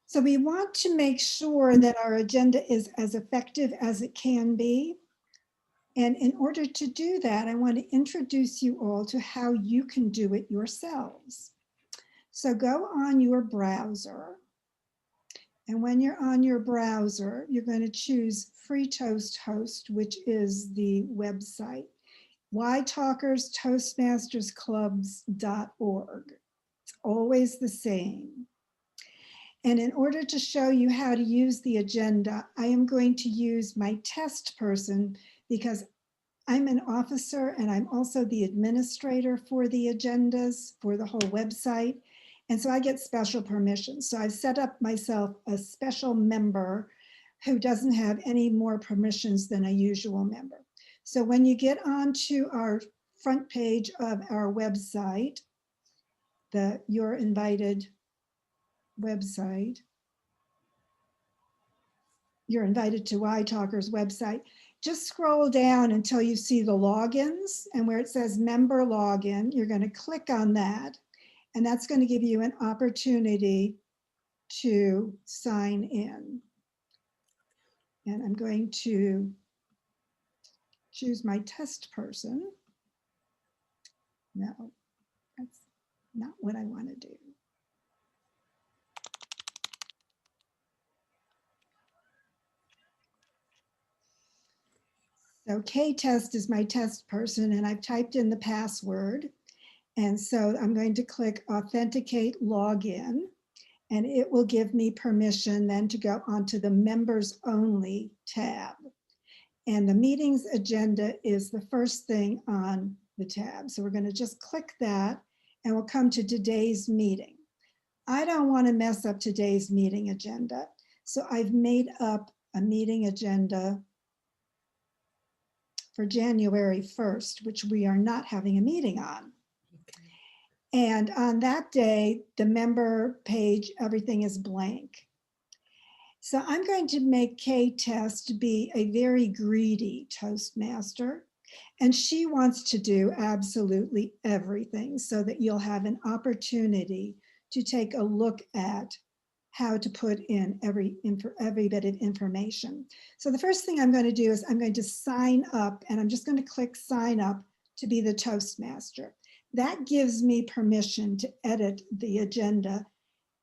So we want to make sure that our agenda is as effective as it can be. And in order to do that, I want to introduce you all to how you can do it yourselves. So go on your browser. And when you're on your browser, you're going to choose Free Toast Host, which is the website, ytalkerstoastmastersclubs.org. It's always the same. And in order to show you how to use the agenda, I am going to use my test person because I'm an officer and I'm also the administrator for the agendas for the whole website. And so I get special permissions. So I've set up myself a special member who doesn't have any more permissions than a usual member. So when you get onto our front page of our website, the You're Invited website, you're invited to iTalker's website, just scroll down until you see the logins, and where it says member login, you're going to click on that, and that's going to give you an opportunity to sign in. And I'm going to choose my test person. No, that's not what I want to do. So K-Test is my test person, and I've typed in the password. And so I'm going to click Authenticate Login, and it will give me permission then to go onto the Members Only tab. And the meeting's agenda is the first thing on the tab. So we're going to just click that, and we'll come to today's meeting. I don't want to mess up today's meeting agenda, so I've made up a meeting agenda for January 1st, which we are not having a meeting on. And on that day, the member page, everything is blank. So I'm going to make K-Test be a very greedy Toastmaster, and she wants to do absolutely everything so that you'll have an opportunity to take a look at how to put in every bit of information. So the first thing I'm going to do is I'm going to sign up, and I'm just going to click sign up to be the Toastmaster. That gives me permission to edit the agenda.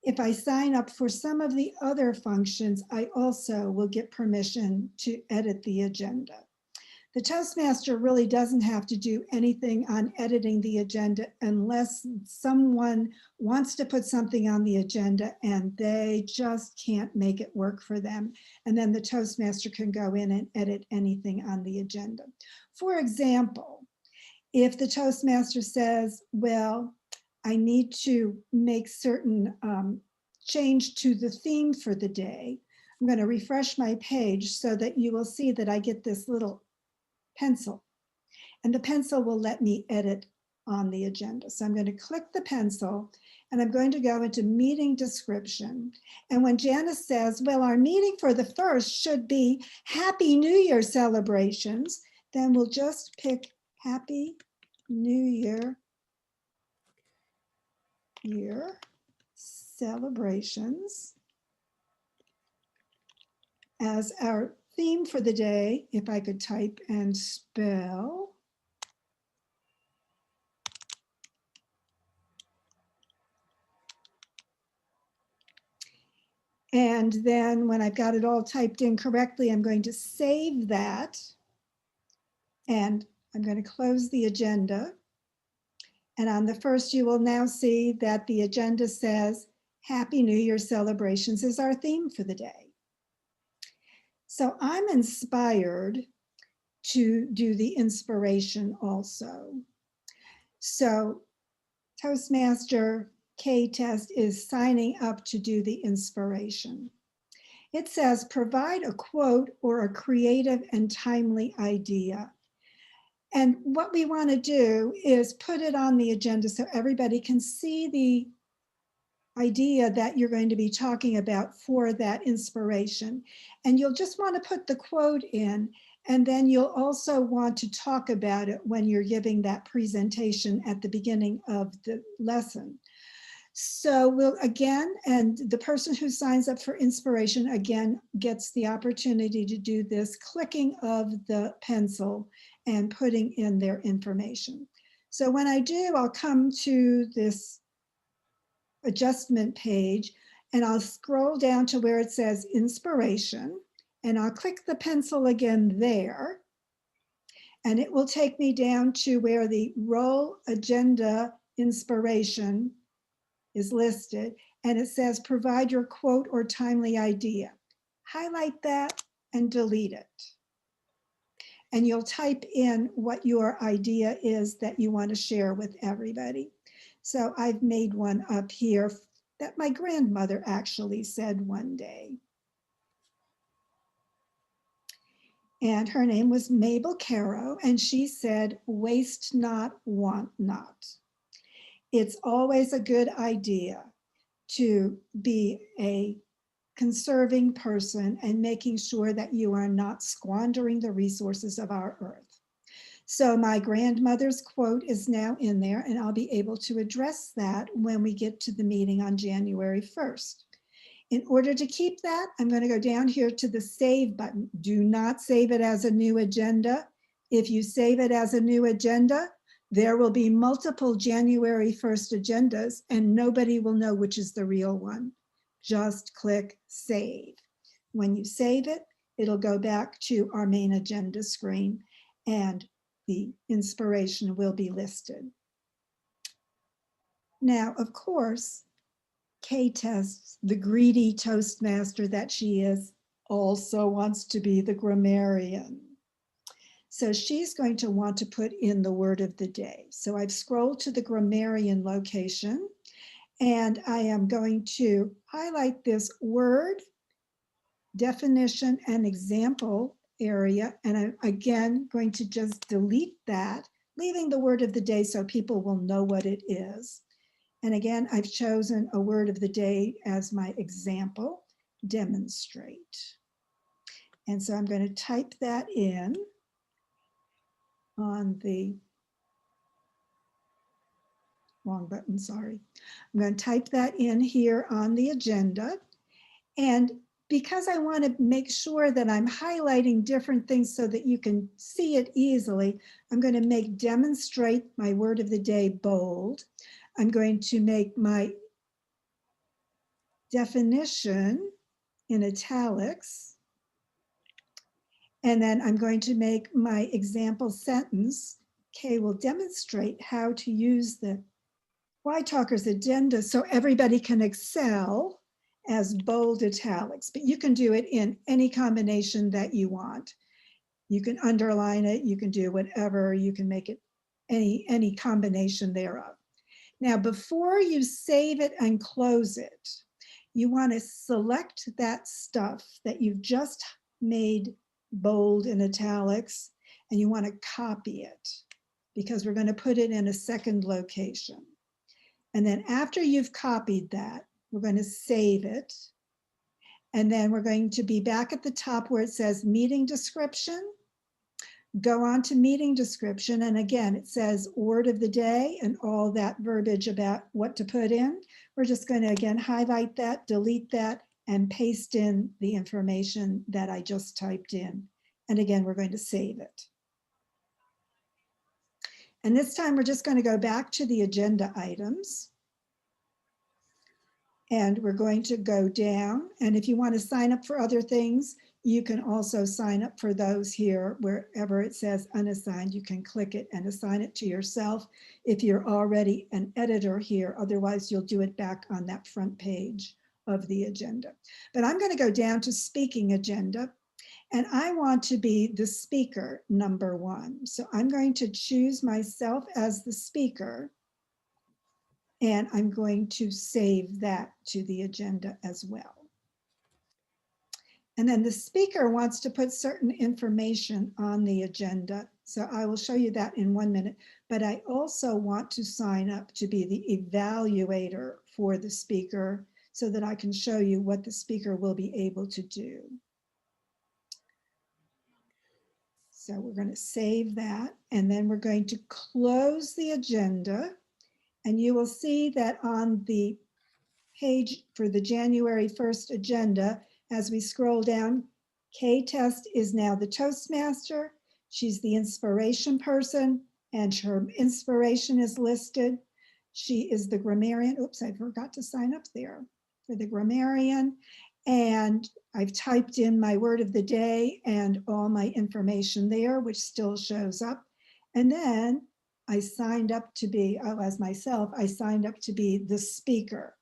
If I sign up for some of the other functions, I also will get permission to edit the agenda. The Toastmaster really doesn't have to do anything on editing the agenda unless someone wants to put something on the agenda and they just can't make it work for them. And then the Toastmaster can go in and edit anything on the agenda. For example, if the Toastmaster says, well, I need to make certain change to the theme for the day, I'm going to refresh my page so that you will see that I get this little pencil, and the pencil will let me edit on the agenda. So I'm going to click the pencil, and I'm going to go into meeting description. And when Janice says, well, our meeting for the 1st should be Happy New Year celebrations, then we'll just pick Happy New Year celebrations as our theme for the day. If I could type and spell. And then when I've got it all typed in correctly, I'm going to save that. And I'm going to close the agenda. And on the 1st, you will now see that the agenda says Happy New Year celebrations is our theme for the day. So I'm inspired to do the inspiration also. So Toastmaster K-Test is signing up to do the inspiration. It says, provide a quote or a creative and timely idea. And what we want to do is put it on the agenda so everybody can see the idea that you're going to be talking about for that inspiration. And you'll just want to put the quote in, and then you'll also want to talk about it when you're giving that presentation at the beginning of the lesson. So we'll again, and the person who signs up for inspiration again gets the opportunity to do this clicking of the pencil and putting in their information. So when I do, I'll come to this adjustment page and I'll scroll down to where it says inspiration and I'll click the pencil again there. And it will take me down to where the role agenda inspiration is listed, and it says provide your quote or timely idea. Highlight that and delete it. And you'll type in what your idea is that you want to share with everybody. So I've made one up here that my grandmother actually said one day. And her name was Mabel Caro, and she said, waste not, want not. It's always a good idea to be a conserving person and making sure that you are not squandering the resources of our earth. So my grandmother's quote is now in there, and I'll be able to address that when we get to the meeting on January 1st. In order to keep that, I'm going to go down here to the save button. Do not save it as a new agenda. If you save it as a new agenda, there will be multiple January 1st agendas and nobody will know which is the real one. Just click save. When you save it, it'll go back to our main agenda screen and the inspiration will be listed. Now, of course, K-Tests, the greedy Toastmaster that she is, also wants to be the grammarian. So she's going to want to put in the word of the day. So I've scrolled to the grammarian location and I am going to highlight this word, definition, and example area. And I'm again going to just delete that, leaving the word of the day so people will know what it is. And again, I've chosen a word of the day as my example, demonstrate. And so I'm going to type that in on the wrong button, sorry. I'm going to type that in here on the agenda. And because I want to make sure that I'm highlighting different things so that you can see it easily, I'm going to make demonstrate my word of the day bold. I'm going to make my definition in italics. And then I'm going to make my example sentence, Kay will demonstrate how to use the Y-Talkers agenda so everybody can excel as bold italics, but you can do it in any combination that you want. You can underline it, you can do whatever, you can make it any combination thereof. Now, before you save it and close it, you want to select that stuff that you've just made bold in italics, and you want to copy it because we're going to put it in a second location. And then after you've copied that, we're going to save it. And then we're going to be back at the top where it says meeting description. Go on to meeting description. And again, it says word of the day and all that verbiage about what to put in. We're just going to again highlight that, delete that, and paste in the information that I just typed in. And again, we're going to save it. And this time we're just going to go back to the agenda items. And we're going to go down. And if you want to sign up for other things, you can also sign up for those here. Wherever it says unassigned, you can click it and assign it to yourself if you're already an editor here. Otherwise, you'll do it back on that front page of the agenda. But I'm going to go down to speaking agenda. And I want to be the speaker, number 1. So I'm going to choose myself as the speaker. And I'm going to save that to the agenda as well. And then the speaker wants to put certain information on the agenda. So I will show you that in 1 minute. But I also want to sign up to be the evaluator for the speaker so that I can show you what the speaker will be able to do. So we're going to save that. And then we're going to close the agenda. And you will see that on the page for the January 1st agenda, as we scroll down, Kay Test is now the Toastmaster. She's the inspiration person, and her inspiration is listed. She is the grammarian. Oops, I forgot to sign up there for the grammarian. And I've typed in my word of the day and all my information there, which still shows up. And then I signed up to be, as myself, I signed up to be the speaker.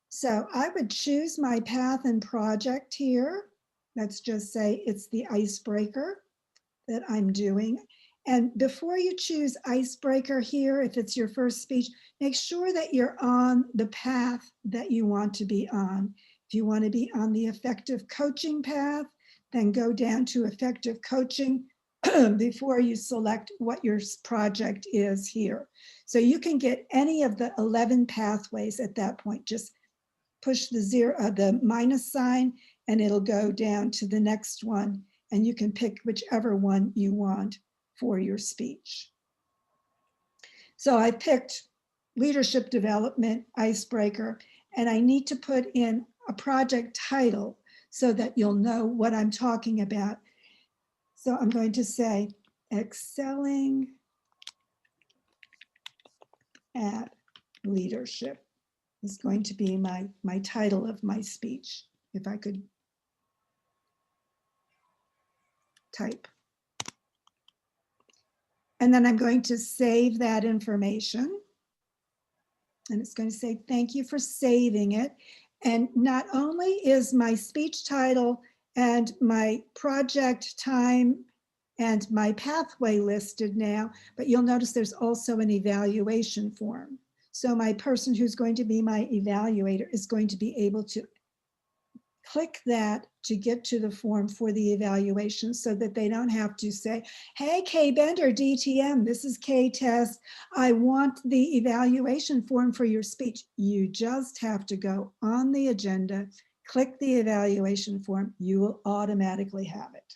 So I would choose my path and project here. Let's just say it's the icebreaker that I'm doing. And before you choose icebreaker here, if it's your first speech, make sure that you're on the path that you want to be on. If you want to be on the effective coaching path, then go down to effective coaching before you select what your project is here. So you can get any of the 11 pathways at that point. Just push the minus sign and it'll go down to the next one, and you can pick whichever one you want for your speech. So I picked leadership development icebreaker, and I need to put in a project title so that you'll know what I'm talking about. So I'm going to say excelling at leadership is going to be my title of my speech, if I could type. And then I'm going to save that information. And it's going to say, thank you for saving it. And not only is my speech title and my project time and my pathway listed now, but you'll notice there's also an evaluation form. So my person who's going to be my evaluator is going to be able to click that to get to the form for the evaluation, so that they don't have to say, hey, Kay Bender, DTM, this is Kay Test. I want the evaluation form for your speech. You just have to go on the agenda, click the evaluation form, you will automatically have it.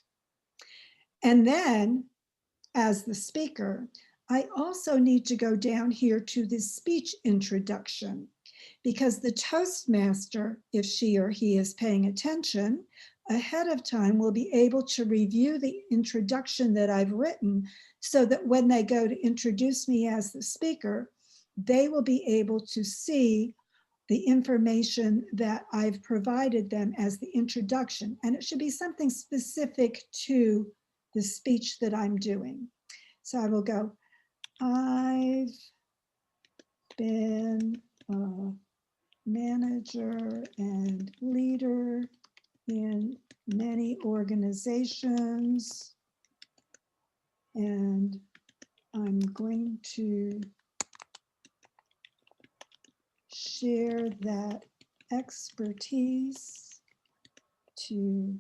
And then as the speaker, I also need to go down here to the speech introduction, because the Toastmaster, if she or he is paying attention ahead of time, will be able to review the introduction that I've written, so that when they go to introduce me as the speaker, they will be able to see the information that I've provided them as the introduction. And it should be something specific to the speech that I'm doing. So I will go, I've been a manager and leader in many organizations, and I'm going to share that expertise to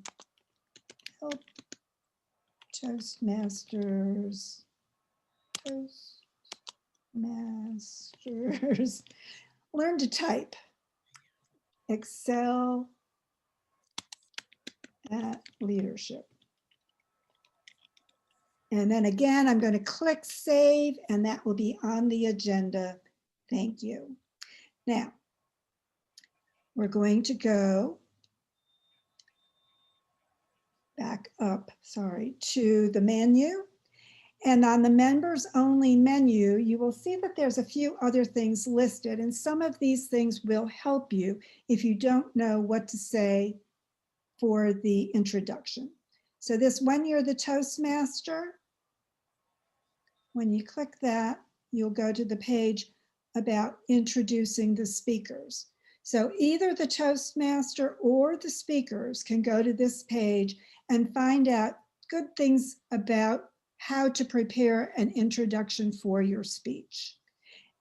help Toastmasters learn to type, excel at leadership. And then again, I'm going to click save, and that will be on the agenda. Thank you. Now, we're going to go back up, to the menu. And on the members only menu, you will see that there's a few other things listed, and some of these things will help you if you don't know what to say for the introduction. So this, when you're the Toastmaster, when you click that, you'll go to the page about introducing the speakers. So either the Toastmaster or the speakers can go to this page and find out good things about how to prepare an introduction for your speech.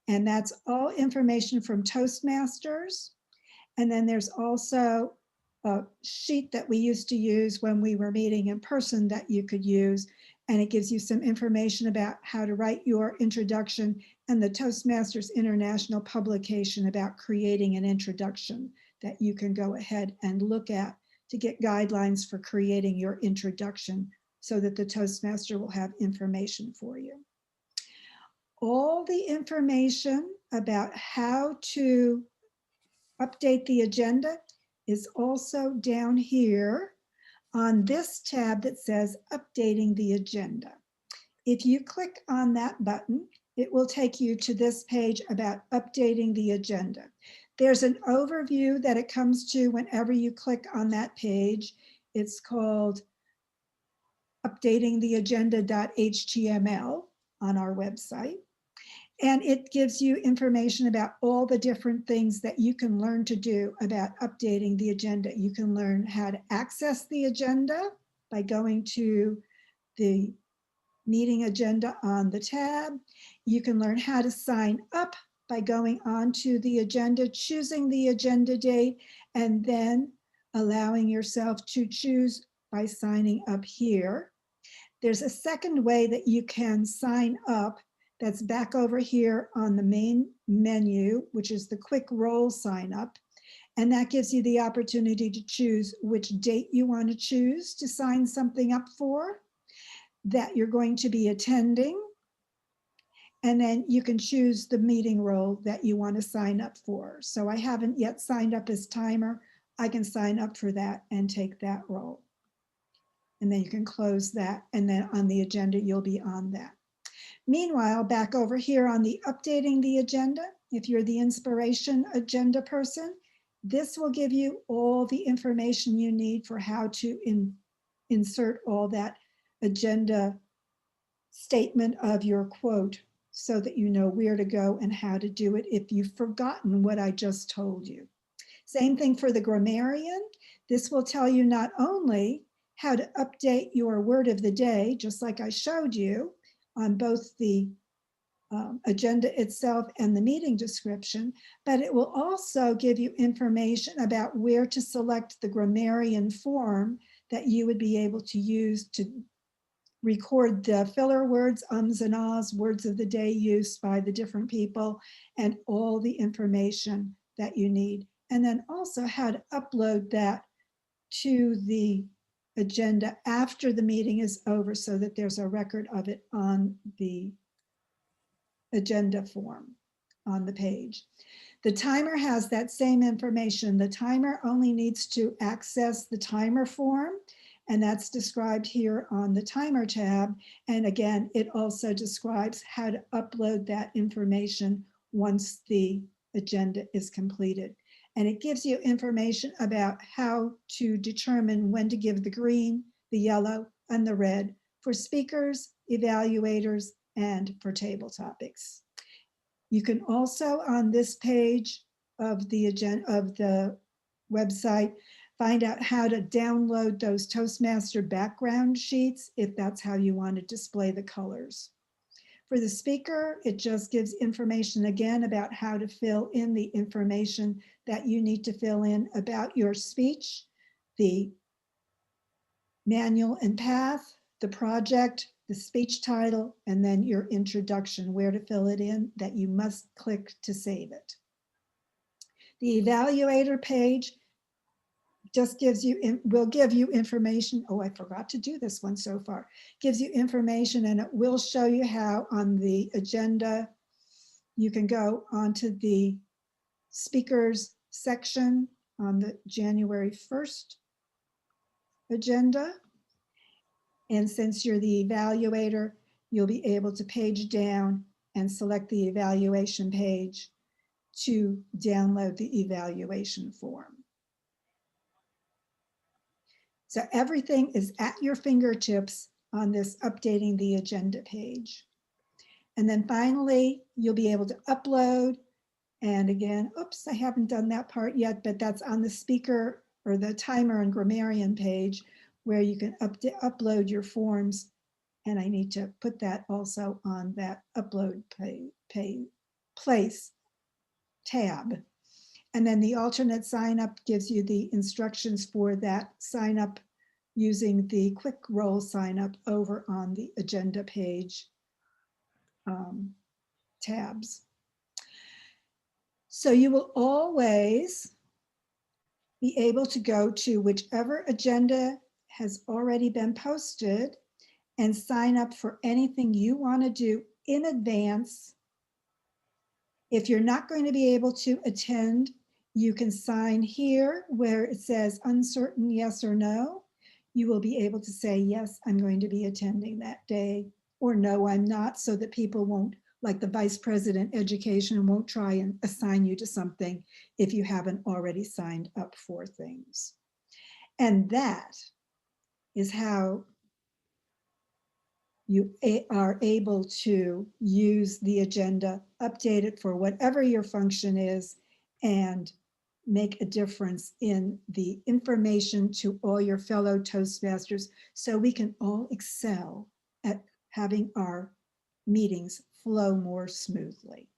And that's all information from Toastmasters. And then there's also a sheet that we used to use when we were meeting in person that you could use. And it gives you some information about how to write your introduction, and the Toastmasters International publication about creating an introduction that you can go ahead and look at to get guidelines for creating your introduction, so that the Toastmaster will have information for you. All the information about how to Update the agenda is also down here on this tab that says Updating the Agenda. If you click on that button, it will take you to this page about updating the agenda. There's an overview that it comes to whenever you click on that page. It's called updatingtheagenda.html on our website. And it gives you information about all the different things that you can learn to do about updating the agenda. You can learn how to access the agenda by going to the meeting agenda on the tab. You can learn how to sign up by going on to the agenda, choosing the agenda date, and then allowing yourself to choose by signing up here. There's a second way that you can sign up that's back over here on the main menu, which is the quick roll sign up. And that gives you the opportunity to choose which date you want to choose to sign something up for that you're going to be attending. And then you can choose the meeting role that you want to sign up for. So I haven't yet signed up as timer. I can sign up for that and take that role. And then you can close that. And then on the agenda, you'll be on that. Meanwhile, back over here on the updating the agenda, if you're the inspiration agenda person, this will give you all the information you need for how to insert all that agenda statement of your quote so that you know where to go and how to do it if you've forgotten what I just told you. Same thing for the grammarian. This will tell you not only how to update your word of the day, just like I showed you on both the agenda itself and the meeting description, but it will also give you information about where to select the grammarian form that you would be able to use to record the filler words, ums and ahs, words of the day used by the different people, and all the information that you need. And then also how to upload that to the agenda after the meeting is over so that there's a record of it on the agenda form on the page. The timer has that same information. The timer only needs to access the timer form, and that's described here on the timer tab. And again, it also describes how to upload that information once the agenda is completed. And it gives you information about how to determine when to give the green, the yellow, and the red for speakers, evaluators, and for table topics. You can also on this page of the agenda of the website find out how to download those Toastmaster background sheets if that's how you want to display the colors. For the speaker, it just gives information again about how to fill in the information that you need to fill in about your speech, the manual and path, the project, the speech title, and then your introduction, where to fill it in, that you must click to save it. The evaluator page just gives you, will give you information. Oh, I forgot to do this one so far. Gives you information and it will show you how on the agenda, you can go onto the speakers section on the January 1st agenda. And since you're the evaluator, you'll be able to page down and select the evaluation page to download the evaluation form. So everything is at your fingertips on this updating the agenda page. And then finally, you'll be able to upload. And again, oops, I haven't done that part yet, but that's on the speaker or the timer and grammarian page where you can upload your forms. And I need to put that also on that upload place tab. And then the alternate sign up gives you the instructions for that sign up using the quick roll sign up over on the agenda page tabs. So you will always be able to go to whichever agenda has already been posted and sign up for anything you want to do in advance. If you're not going to be able to attend, You can sign here where it says uncertain yes or no. You will be able to say, yes, I'm going to be attending that day, or no, I'm not, so that people won't, like the vice president education, won't try and assign you to something if you haven't already signed up for things. And that is how you are able to use the agenda, update it for whatever your function is, and make a difference in the information to all your fellow Toastmasters so we can all excel at having our meetings flow more smoothly.